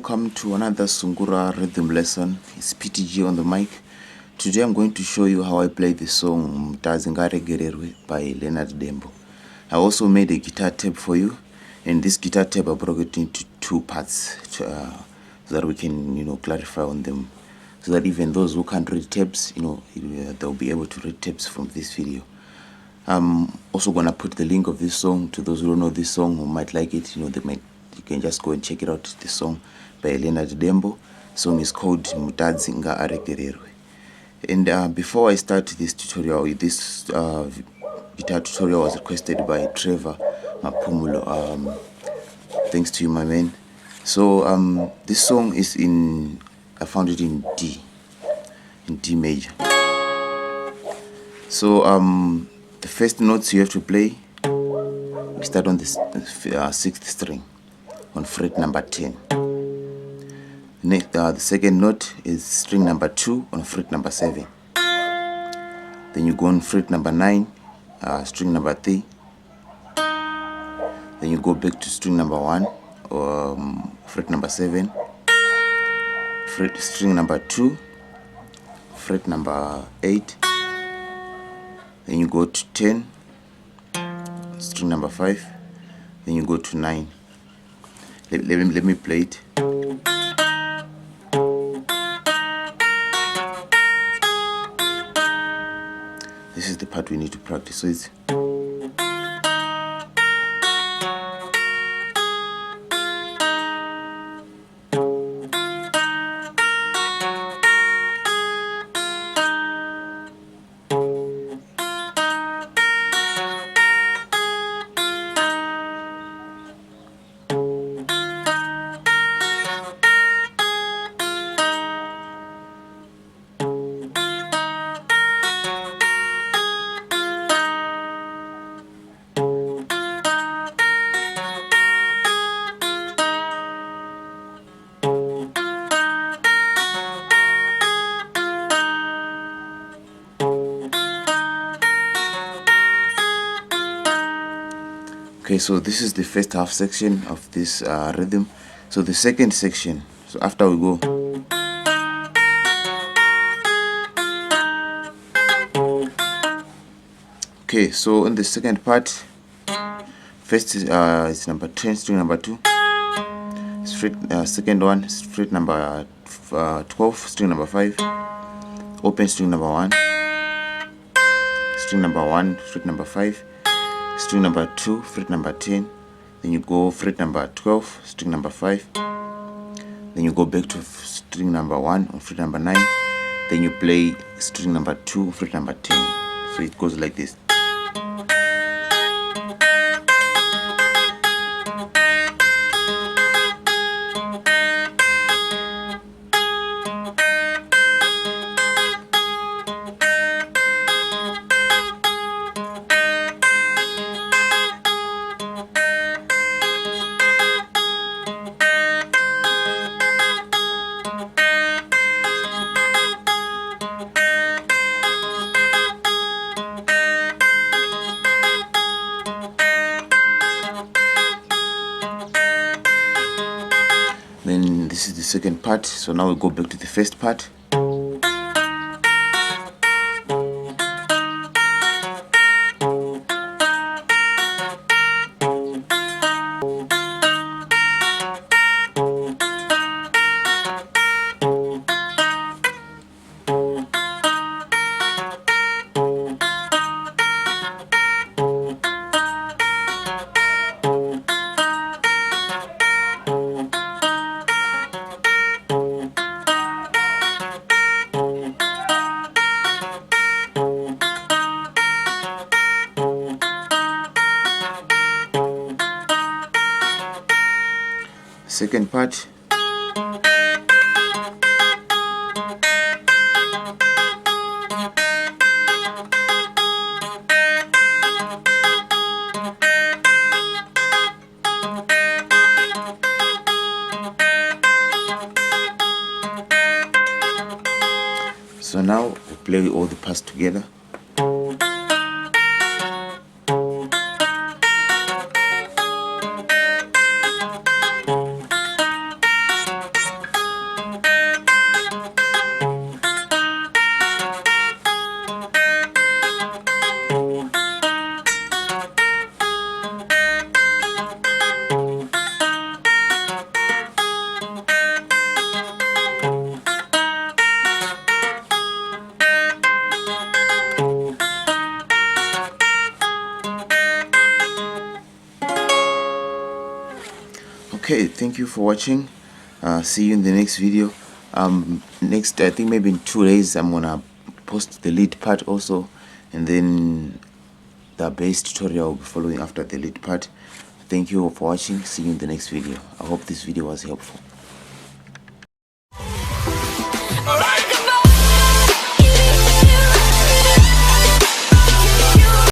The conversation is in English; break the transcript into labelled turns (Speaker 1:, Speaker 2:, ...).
Speaker 1: welcome to another Sungura rhythm lesson. It's PTG on the mic. Today I'm going to show you how I play the song Mutadzi ngaaregererwe by Leonard Dembo. I also made a guitar tab for you, and this guitar tab I broke it into two parts so that we can clarify on them, so that even those who can't read tabs they'll be able to read tabs from this video. I'm also gonna put the link of this song to those who don't know this song, who might like it. You can just go and check it out. The song by Leonard Dembo. The song is called Mutadzi ngaaregererwe. And before I start this tutorial, this guitar tutorial was requested by Trevor Mapumulo. Thanks to you, my man. So this song is I found it in D major. So the first notes you have to play, we start on the 6th string on fret number 10. Next, the second note is string number 2 on fret number 7. Then you go on fret number 9, string number 3. Then you go back to string number 1, fret number 7, string number 2, fret number 8. Then you go to 10, string number 5. Then you go to 9. Let me play it. This is the part we need to practice. So it's okay, so this is the first half section of this rhythm. So the second section, so after we go, okay, so in the second part, first is it's number 10, string number 2, second one, fret number 12, string number 5, open string number 1, string number 1, fret number 5, string number 2, fret number 10. Then you go fret number 12, string number 5. Then you go back to string number 1 on fret number 9. Then you play string number 2, fret number 10. So it goes like this. Then this is the second part. So now we go back to the first part. Second part. So now we play all the parts together. thank you for watching. See you in the next video. Next, I think maybe in 2 days I'm gonna post the lead part also, and then the bass tutorial will be following after the lead part. Thank you for watching. See you in the next video. I hope this video was helpful.